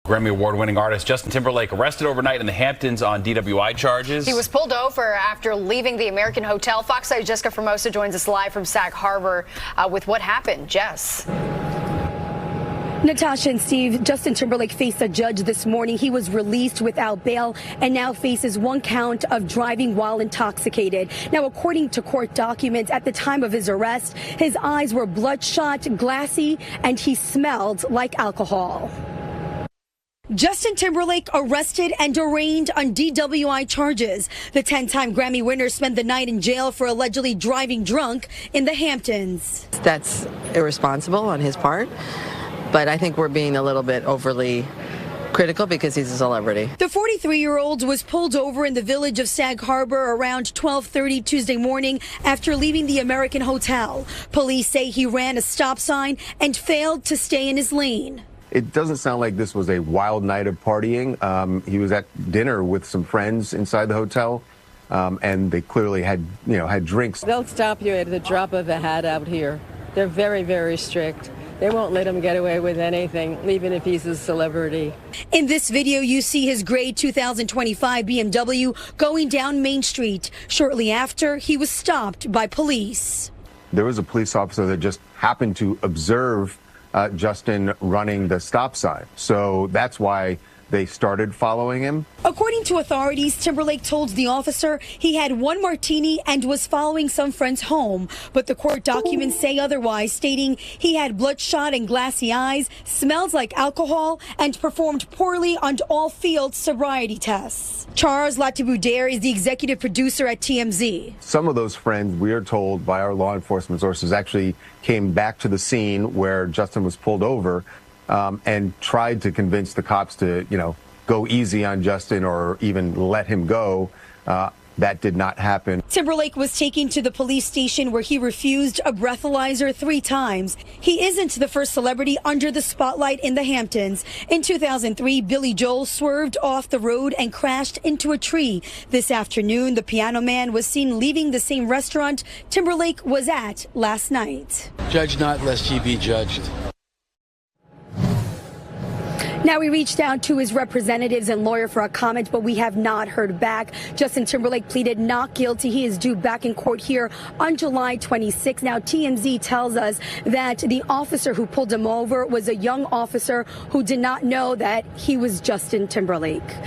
Grammy Award-winning artist Justin Timberlake arrested overnight in the Hamptons on DWI charges. He was pulled over after leaving the American Hotel. Fox 5's Jessica Formosa joins us live from Sag Harbor with what happened. Jess. Natasha and Steve, Justin Timberlake faced a judge this morning. He was released without bail and now faces 1 count of driving while intoxicated. Now, according to court documents, at the time of his arrest, his eyes were bloodshot, glassy, and he smelled like alcohol. Justin Timberlake arrested and arraigned on DWI charges. The 10-time Grammy winner spent the night in jail for allegedly driving drunk in the Hamptons. That's irresponsible on his part, but I think we're being a little bit overly critical because he's a celebrity. The 43-year-old was pulled over in the village of Sag Harbor around 12:30 Tuesday morning after leaving the American Hotel. Police say he ran a stop sign and failed to stay in his lane. It doesn't sound like this was a wild night of partying. He was at dinner with some friends inside the hotel, and they clearly had drinks. They'll stop you at the drop of a hat out here. They're very, very strict. They won't let him get away with anything, even if he's a celebrity. In this video, you see his gray 2025 BMW going down Main Street. Shortly after, he was stopped by police. There was a police officer that just happened to observe Justin running the stop sign. So that's why they started following him. According to authorities, Timberlake told the officer he had 1 martini and was following some friends home. But the court documents say otherwise, stating he had bloodshot and glassy eyes, smells like alcohol, and performed poorly on all field sobriety tests. Charles Latiboudaire is the executive producer at TMZ. Some of those friends, we are told by our law enforcement sources, actually came back to the scene where Justin was pulled over and tried to convince the cops to, go easy on Justin or even let him go. That did not happen. Timberlake was taken to the police station where he refused a breathalyzer 3 times. He isn't the first celebrity under the spotlight in the Hamptons. In 2003, Billy Joel swerved off the road and crashed into a tree. This afternoon, the Piano Man was seen leaving the same restaurant Timberlake was at last night. Judge not, lest ye be judged. Now, we reached out to his representatives and lawyer for a comment, but we have not heard back. Justin Timberlake pleaded not guilty. He is due back in court here on July 26. Now, TMZ tells us that the officer who pulled him over was a young officer who did not know that he was Justin Timberlake.